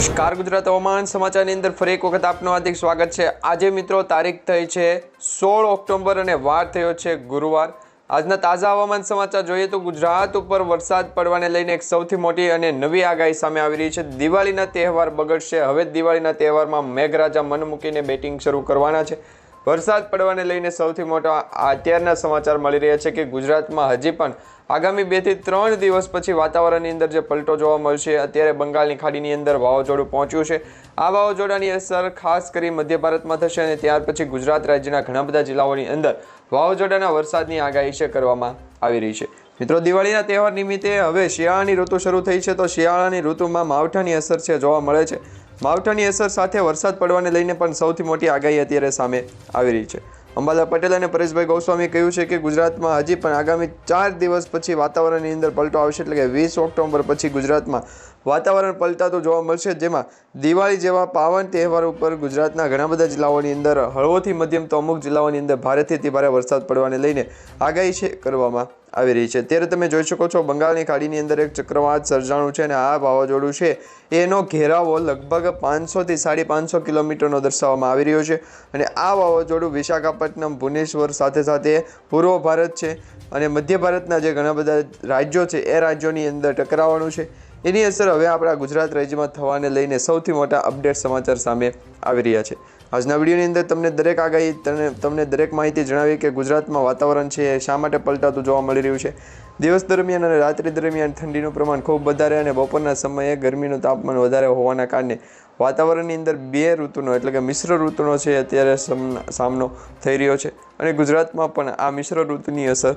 નમસ્કાર ગુજરાત હવામાન સમાચારની અંદર ફરી એક વખત આપનું હાર્દિક સ્વાગત છે। આજે મિત્રો તારીખ થઈ છે 16 ઓક્ટોબર અને વાર થયો છે ગુરુવાર। આજના તાજા હવામાન સમાચાર જોઈએ તો ગુજરાત ઉપર વરસાદ પડવાને લઈને એક સૌથી મોટી અને નવી આગાહી સામે આવી રહી છે। દિવાળીના તહેવાર બગડશે। હવે દિવાળીના તહેવારમાં મેઘરાજા મન મૂકીને બેટિંગ શરૂ કરવાના છે। વરસાદ પડવાને લઈને સૌથી મોટા અત્યારના સમાચાર મળી રહ્યા છે કે ગુજરાતમાં હજી પણ આગામી 2 થી 3 દિવસ પછી વાતાવરણની અંદર જે પલટો જોવા મળશે। અત્યારે બંગાળની ખાડીની અંદર વાવાઝોડું પહોંચ્યું છે। આ વાવાઝોડાની અસર ખાસ કરી મધ્ય ભારતમાં થશે અને ત્યાર પછી ગુજરાત રાજ્યના ઘણા બધા જિલ્લાઓની અંદર વાવાઝોડાના વરસાદની આગાહી છે કરવામાં આવી રહી છે। મિત્રો, દિવાળીના તહેવાર નિમિત્તે હવે શિયાળાની ઋતુ શરૂ થઈ છે તો શિયાળાની ઋતુમાં માવઠાની અસર છે જોવા મળે છે। માવઠાની અસર સાથે વરસાદ પડવાને લઈને પણ સૌથી મોટી આગાહી અત્યારે સામે આવી રહી છે। અંબાલાલ પટેલ અને પરેશભાઈ ગોસ્વામીએ કહ્યું છે કે ગુજરાતમાં હજી પણ આગામી 4 દિવસ પછી વાતાવરણની અંદર પલટો આવશે, એટલે કે 20 ઓક્ટોબર પછી ગુજરાતમાં વાતાવરણ પલટાતું જોવા મળશે। જેમાં દિવાળી જેવા પાવન તહેવાર ઉપર ગુજરાતના ઘણા બધા જિલ્લાઓની અંદર હળવોથી મધ્યમ તો અમુક જિલ્લાઓની અંદર ભારેથી અતિ ભારે વરસાદ પડવાને લઈને આગાહી છે કરવામાં આવી રહી છે। ત્યારે તમે જોઈ શકો છો બંગાળની ખાડીની અંદર એક ચક્રવાત સર્જાણું છે અને આ વાવાઝોડું છે એનો ઘેરાવો લગભગ 500 થી 550 કિલોમીટરનો દર્શાવવામાં આવી રહ્યો છે અને આ વાવાઝોડું વિશાખાપટ્ટનમ, ભુવનેશ્વર સાથે સાથે પૂર્વ ભારત છે અને મધ્ય ભારતના જે ઘણા બધા રાજ્યો છે એ રાજ્યોની અંદર ટકરાવવાનું છે। એની અસર હવે આપણા ગુજરાત રાજ્યમાં થવાને લઈને સૌથી મોટા અપડેટ સમાચાર સામે આવી રહ્યા છે। આજના વિડીયોની અંદર તમને દરેક આગાહી તમને દરેક માહિતી જણાવી કે ગુજરાતમાં વાતાવરણ છે એ શા માટે પલટાતું જોવા મળી રહ્યું છે। દિવસ દરમિયાન અને રાત્રિ દરમિયાન ઠંડીનું પ્રમાણ ખૂબ વધારે અને બપોરના સમયે ગરમીનું તાપમાન વધારે હોવાના કારણે વાતાવરણની અંદર 2 ઋતુનો એટલે કે મિશ્ર ઋતુનો છે અત્યારે સામનો થઈ રહ્યો છે અને ગુજરાતમાં પણ આ મિશ્ર ઋતુની અસર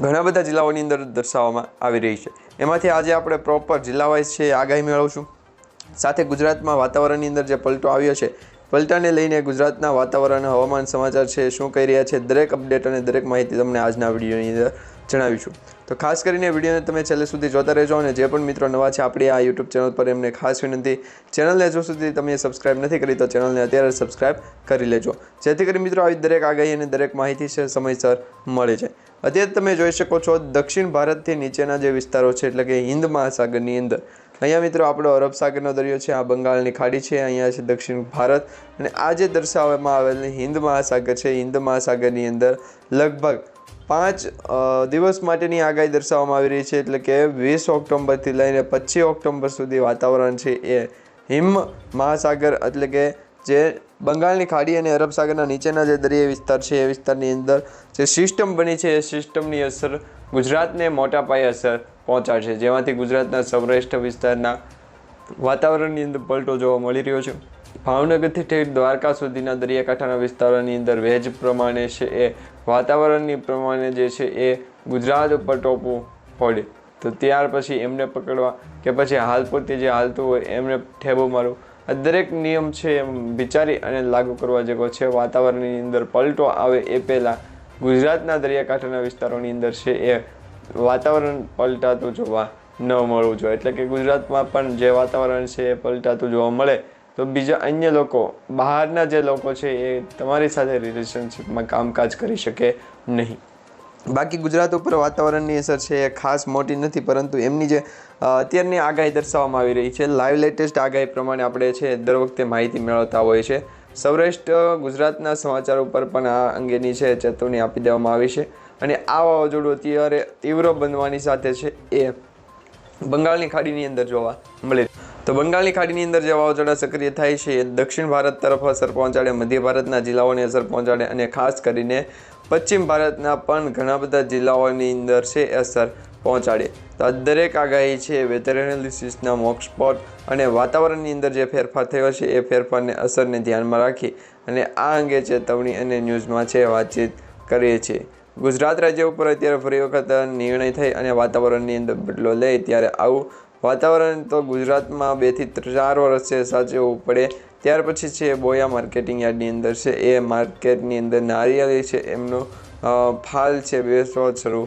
ઘણા બધા જિલ્લાઓની અંદર દર્શાવવામાં આવી રહી છે। એમાંથી આજે આપણે પ્રોપર જિલ્લા વાઇઝ છે આગાહી મેળવશું। સાથે ગુજરાતમાં વાતાવરણની અંદર જે પલટો આવ્યો છે પલટાને લઈને ગુજરાતના વાતાવરણ હવામાન સમાચાર છે શું કહી રહ્યા છે દરેક અપડેટ અને દરેક માહિતી તમને આજના વિડીયોની અંદર જણાવીશું। તો ખાસ કરીને વિડીયોને તમે છેલ્લે સુધી જોતા રહેજો અને જે પણ મિત્રો નવા છે આપણી આ યુટ્યુબ ચેનલ પર એમને ખાસ વિનંતી, ચેનલને જો સુધી તમે સબસ્ક્રાઇબ નથી કરી તો ચેનલને અત્યારે સબસ્ક્રાઇબ કરી લેજો, જેથી કરી મિત્રો આવી દરેક આગાહી અને દરેક માહિતી છે સમયસર મળે છે। અત્યારે તમે જોઈ શકો છો દક્ષિણ ભારતથી નીચેના જે વિસ્તારો છે એટલે કે હિન્દ મહાસાગરની અંદર અહીંયા મિત્રો આપણો અરબ સાગરનો દરિયો છે, આ બંગાળની ખાડી છે, અહીંયા છે દક્ષિણ ભારત અને આ જે દર્શાવવામાં આવેલ હિન્દ મહાસાગર છે, હિન્દ મહાસાગરની અંદર લગભગ 5 દિવસ માટેની આગાહી દર્શાવવામાં આવી રહી છે, એટલે કે 20 ઓક્ટોબરથી લઈને 25 ઓક્ટોબર સુધી વાતાવરણ છે એ હિમ મહાસાગર એટલે કે જે બંગાળની ખાડી અને અરબ સાગરના નીચેના જે દરિયાઈ વિસ્તાર છે એ વિસ્તારની અંદર જે સિસ્ટમ બની છે એ સિસ્ટમની અસર ગુજરાતને મોટા પાયે અસર પહોંચાડશે, જેમાંથી ગુજરાતના સૌરાષ્ટ્ર વિસ્તારના વાતાવરણની અંદર પલટો જોવા મળી રહ્યો છે। ભાવનગરથી ઠેઠ દ્વારકા સુધીના દરિયાકાંઠાના વિસ્તારોની અંદર વહેજ પ્રમાણે છે એ વાતાવરણની પ્રમાણે જે છે એ ગુજરાત ઉપર ટોપું પડે તો ત્યાર પછી એમને પકડવા કે પછી હાલ પૂરતી જે હાલતું હોય એમને ઠેબો મારવું, આ દરેક નિયમ છે એમ વિચારી અને લાગુ કરવા જેવો છે। વાતાવરણની અંદર પલટો આવે એ પહેલાં ગુજરાતના દરિયાકાંઠાના વિસ્તારોની અંદર છે એ વાતાવરણ પલટાતું જોવા ન મળવું જોઈએ, એટલે કે ગુજરાતમાં પણ જે વાતાવરણ છે એ પલટાતું જોવા મળે તો બીજા અન્ય લોકો બહારના જે લોકો છે એ તમારી સાથે રિલેશનશિપમાં કામકાજ કરી શકે નહીં। બાકી ગુજરાત ઉપર વાતાવરણની અસર છે એ ખાસ મોટી નથી, પરંતુ એમની જે અત્યારની આગાહી દર્શાવવામાં આવી રહી છે લાઈવ લેટેસ્ટ આગાહી પ્રમાણે આપણે છે દર વખતે માહિતી મેળવતા હોય છે। સૌરાષ્ટ્ર ગુજરાતના સમાચાર ઉપર પણ આ અંગેની છે ચેતવણી આપી દેવામાં આવી છે અને આ વાવાઝોડું અત્યારે તીવ્ર બનવાની સાથે છે એ બંગાળની ખાડીની અંદર જોવા મળે તો બંગાળની ખાડીની અંદર જે વાવાઝોડા સક્રિય થાય છે એ દક્ષિણ ભારત તરફ અસર પહોંચાડે, મધ્ય ભારતના જિલ્લાઓને અસર પહોંચાડે અને ખાસ કરીને પશ્ચિમ ભારતના પણ ઘણા બધા જિલ્લાઓની અંદર છે અસર પહોંચાડે। તો આ દરેક આગાહી છે વેધર એનાલિસિસના મોક સ્પોટ અને વાતાવરણની અંદર જે ફેરફાર થયો છે એ ફેરફારને અસરને ધ્યાનમાં રાખી અને આ અંગે ચેતવણી અને ન્યૂઝમાં છે વાતચીત કરીએ છીએ। ગુજરાત રાજ્ય ઉપર અત્યારે ફરી વખત નિર્ણય થઈ અને વાતાવરણની અંદર બદલો લે ત્યારે આવું વાતાવરણ તો ગુજરાતમાં 2 થી 4 વર્ષ છે સાચવવું પડે। ત્યાર પછી છે બોયા માર્કેટિંગ યાર્ડની અંદર છે એ માર્કેટની અંદર નારિયેળી છે એમનો ફાલ છે બેસવા શરૂ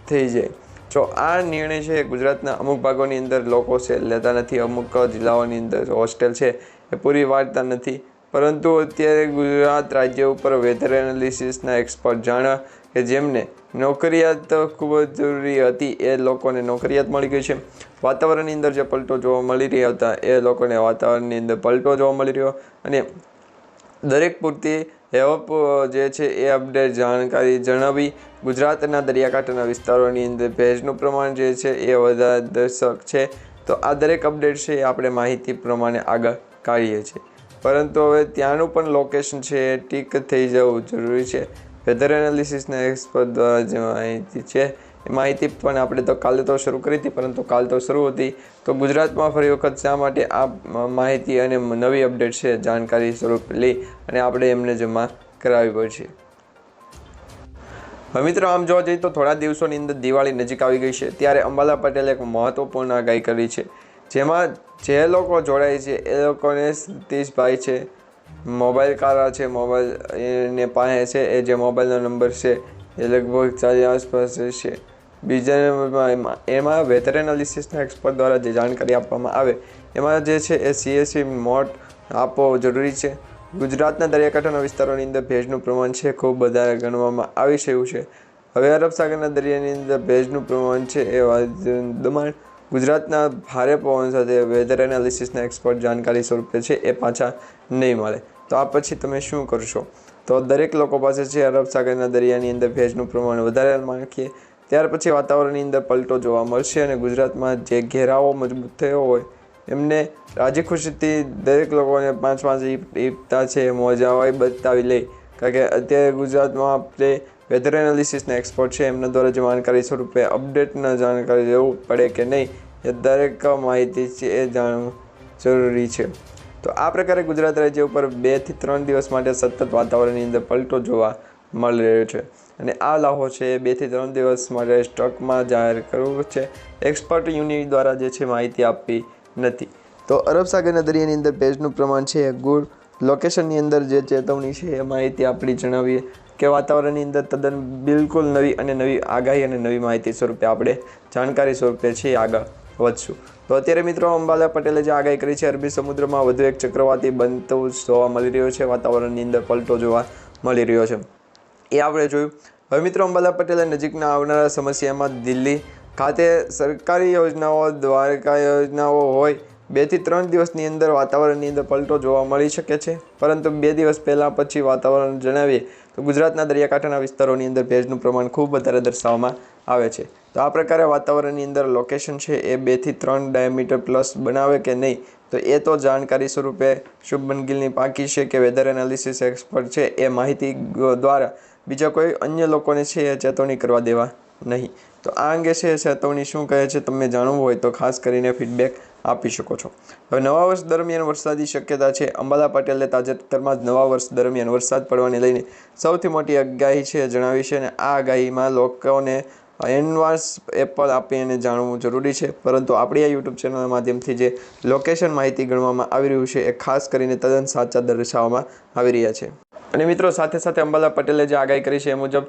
થઈ જાય। જો આ નિર્ણય છે ગુજરાતના અમુક ભાગોની અંદર લોકો છે લેતા નથી, અમુક જિલ્લાઓની અંદર હોસ્ટેલ છે એ પૂરી વાળતા નથી, પરંતુ અત્યારે ગુજરાત રાજ્ય ઉપર વેધર એનાલિસિસના એક્સપર્ટ જાણ્યા કે જેમને નોકરિયાત ખૂબ જ જરૂરી હતી એ લોકોને નોકરિયાત મળી ગઈ છે. વાતાવરણની અંદર જે પલટો જોવા મળી રહ્યા હતા એ લોકોને વાતાવરણની અંદર પલટો જોવા મળી રહ્યો અને દરેક પૂરતી હેવપ જે છે એ અપડેટ જાણકારી જણાવી. ગુજરાતના દરિયાકાંઠાના વિસ્તારોની અંદર ભેજનું પ્રમાણ જે છે એ વધારે દર્શક છે. તો આ દરેક અપડેટ છે એ આપણે માહિતી પ્રમાણે આગળ કાઢીએ છીએ, પરંતુ હવે ત્યાંનું પણ લોકેશન છે એ ટીક થઈ જવું જરૂરી છે. વેધર એનાલિસિસના એક્સપર્ટ દ્વારા જે માહિતી છે એ માહિતી પણ આપણે તો કાલે તો શરૂ કરી હતી, પરંતુ કાલ તો શરૂ હતી. તો ગુજરાતમાં ફરી વખત શા માટે આ માહિતી અને નવી અપડેટ છે જાણકારી સ્વરૂપ લઈ અને આપણે એમને જમા કરાવવી પડશે. હવે મિત્રો આમ જોવા જઈએ તો થોડા દિવસોની અંદર દિવાળી નજીક આવી ગઈ છે, ત્યારે અંબાલા પટેલે એક મહત્વપૂર્ણ આગાહી કરી છે, જેમાં જે લોકો જોડાય છે એ લોકોને સતીશભાઈ છે, મોબાઈલ કારા છે, મોબાઈલ એને પાસે છે, એ જે મોબાઈલનો નંબર છે એ લગભગ 40 આસપાસ છે. બીજા નંબરમાં એમાં વેધર એનાલિસિસના એક્સપર્ટ દ્વારા જે જાણકારી આપવામાં આવે એમાં જે છે એ CSV મોડ આપવો જરૂરી છે. ગુજરાતના દરિયાકાંઠાના વિસ્તારોની અંદર ભેજનું પ્રમાણ છે ખૂબ વધારે ગણવામાં આવી રહ્યું છે. હવે અરબ સાગરના દરિયાની અંદર ભેજનું પ્રમાણ છે એ દમણ ગુજરાતના ભારે પવન સાથે વેધર એનાલિસિસના એક્સપર્ટ જાણકારી સ્વરૂપે છે એ પાછા નહીં મળે. તો આ પછી તમે શું કરશો? તો દરેક લોકો પાસે છે અરબ સાગરના દરિયાની અંદર ભેજનું પ્રમાણ વધારે નાખીએ, ત્યાર પછી વાતાવરણની અંદર પલટો જોવા મળશે અને ગુજરાતમાં જે ઘેરાવો મજબૂત થયો હોય એમને રાજી ખુશીથી દરેક લોકોને 5-5 ઈપતા છે મોજા હોય બતાવી લે. કારણ કે અત્યારે ગુજરાતમાં આપણે વેધર એનાલિસિસના એક્સપર્ટ છે એમના દ્વારા જે જાણકારી સ્વરૂપે અપડેટના જાણકારી લેવું પડે કે નહીં એ દરેક માહિતી છે એ જાણવું જરૂરી છે. તો આ પ્રકારે ગુજરાત રાજ્ય ઉપર 2 થી 3 દિવસ માટે સતત વાતાવરણની અંદર પલટો જોવા મળી રહ્યો છે અને આ લાહો છે 2 થી 3 દિવસ માટે સ્ટોકમાં જાહેર કરવું છે. એક્સપર્ટ યુનિટ દ્વારા જે છે માહિતી આપી નથી. તો અરબ સાગરના દરિયાની અંદર ભેજનું પ્રમાણ છે ગુડ લોકેશનની અંદર જે ચેતવણી છે એ માહિતી આપણી જણાવીએ કે વાતાવરણની અંદર તદ્દન બિલકુલ નવી અને નવી આગાહી અને નવી માહિતી સ્વરૂપે આપણે જાણકારી સ્વરૂપે છે આગળ વધશું. તો અત્યારે મિત્રો અંબાલા પટેલે જે આગાહી કરી છે અરબી સમુદ્રમાં વધુ એક ચક્રવાતી બનતું જોવા મળી રહ્યો છે, વાતાવરણની અંદર પલટો જોવા મળી રહ્યો છે એ આપણે જોયું. હવે મિત્રો અંબાલા પટેલે નજીકના આવનારા સમસ્યામાં દિલ્હી ખાતે સરકારી યોજનાઓ દ્વારકા યોજનાઓ હોય 2 થી 3 દિવસની અંદર વાતાવરણની અંદર પલટો જોવા મળી શકે છે, પરંતુ 2 દિવસ પહેલાં પછી વાતાવરણ જણાવીએ તો ગુજરાતના દરિયાકાંઠાના વિસ્તારોની અંદર ભેજનું પ્રમાણ ખૂબ વધારે દર્શાવવામાં આવે છે. તો આ પ્રકારે વાતાવરણની અંદર લોકેશન છે એ 2 થી 3 ડાયામીટર પ્લસ બનાવે કે નહીં તો એ તો જાણકારી સ્વરૂપે શુભમન ગિલની પાકી છે કે વેધર એનાલિસિસ એક્સપર્ટ છે એ માહિતી દ્વારા બીજા કોઈ અન્ય લોકોને છે એ ચેતવણી કરવા દેવા નહીં. તો આ અંગે છે ચેતવણી શું કહે છે તમને જાણવું હોય તો ખાસ કરીને ફીડબેક આપી શકો છો. હવે નવા વર્ષ દરમિયાન વરસાદની શક્યતા છે. અંબાલા પટેલે તાજેતરમાં જ નવા વર્ષ દરમિયાન વરસાદ પડવાને લઈને સૌથી મોટી આગાહી છે જણાવી છે અને આ આગાહીમાં લોકોને એડવાન્સ એપલ આપીને જાણવું જરૂરી છે, પરંતુ આપણી આ યુટ્યુબ ચેનલના માધ્યમથી જે લોકેશન માહિતી ગણવામાં આવી રહ્યું છે એ ખાસ કરીને તદ્દન સાચા દર્શાવવામાં આવી રહ્યા છે. અને મિત્રો સાથે સાથે અંબાલા પટેલે જે આગાહી કરી છે એ મુજબ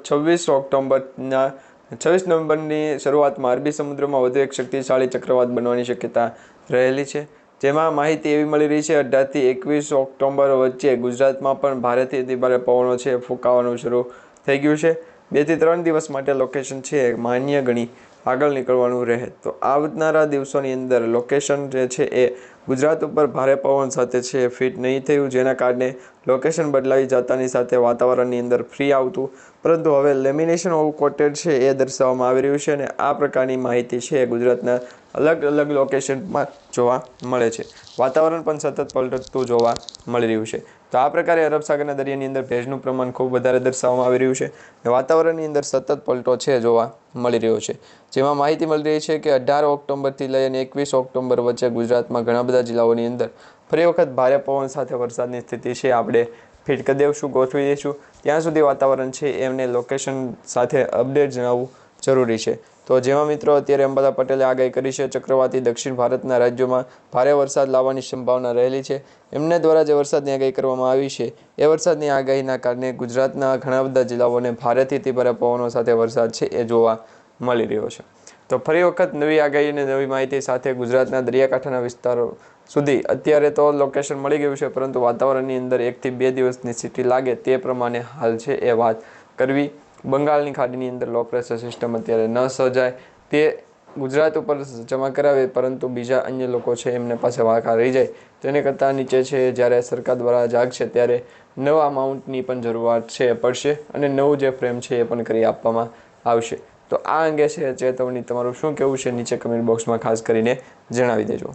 26 નવેમ્બરની શરૂઆતમાં અરબી સમુદ્રમાં વધુ એક શક્તિશાળી ચક્રવાત બનવાની શક્યતા રહેલી છે, જેમાં માહિતી એવી મળી રહી છે 18 થી 21 ઓક્ટોબર વચ્ચે ગુજરાતમાં પણ ભારેથી અતિભારે પવનો છે ફૂંકાવાનું શરૂ થઈ ગયું છે. 2 થી 3 દિવસ માટે લોકેશન છે માન્ય ગણી આગળ નીકળવાનું રહે. તો આવનારા દિવસોની અંદર લોકેશન જે છે એ ગુજરાત ઉપર ભારે પવન સાથે છે ફિટ નહીં થયું, જેના કારણે લોકેશન બદલાવી જતાની સાથે વાતાવરણની અંદર ફ્રી આવતું, પરંતુ હવે લેમિનેશન ઓવ કોટેડ છે એ દર્શાવવામાં આવી રહ્યું છે અને આ પ્રકારની માહિતી છે એ ગુજરાતના અલગ અલગ લોકેશનમાં જોવા મળે છે. વાતાવરણ પણ સતત પલટતું જોવા મળી રહ્યું છે. તો આ પ્રકારે અરબ સાગરના દરિયાની અંદર ભેજનું પ્રમાણ ખૂબ વધારે દર્શાવવામાં આવી રહ્યું છે. વાતાવરણની અંદર સતત પલટો છે જોવા મળી રહ્યો છે, જેમાં માહિતી મળી રહી છે કે 18 ઓક્ટોબરથી લઈને 21 ઓક્ટોબર વચ્ચે ગુજરાતમાં ઘણા બધા જિલ્લાઓની અંદર ફરી વખત ભારે પવન સાથે વરસાદની સ્થિતિ છે આપણે ફિટ કરી દઈશું, ગોઠવી દઈશું. ત્યાં સુધી વાતાવરણ છે એમને લોકેશન સાથે અપડેટ જણાવવું જરૂરી છે. તો જેમાં મિત્રો અત્યારે અંબાલા પટેલે આગાહી કરી છે ચક્રવાતી દક્ષિણ ભારતના રાજ્યોમાં ભારે વરસાદ લાવવાની સંભાવના રહેલી છે. એમને દ્વારા જે વરસાદની આગાહી કરવામાં આવી છે એ વરસાદની આગાહીના કારણે ગુજરાતના ઘણા બધા જિલ્લાઓને ભારેથી અતિભારે પવનો સાથે વરસાદ છે એ જોવા મળી રહ્યો છે. તો ફરી વખત નવી આગાહી અને નવી માહિતી સાથે ગુજરાતના દરિયાકાંઠાના વિસ્તારો સુધી અત્યારે તો લોકેશન મળી ગયું છે, પરંતુ વાતાવરણની અંદર 1 થી 2 દિવસની સ્થિતિ લાગે તે પ્રમાણે હાલ છે એ વાત કરવી બંગાળની ખાડીની અંદર લો પ્રેશર સિસ્ટમ અત્યારે ન સર્જાય તે ગુજરાત ઉપર જમા કરાવે, પરંતુ બીજા અન્ય લોકો છે એમને પાસે વાંકા રહી જાય. તેને કરતાં નીચે છે જ્યારે સરકાર દ્વારા જાગશે ત્યારે નવા માઉન્ટની પણ જરૂરિયાત છે પડશે અને નવું જે ફ્રેમ છે એ પણ કરી આપવામાં આવશે. તો આ અંગે છે ચેતવણી, તમારું શું કહેવું છે નીચે કમેન્ટ બોક્સમાં ખાસ કરીને જણાવી દેજો.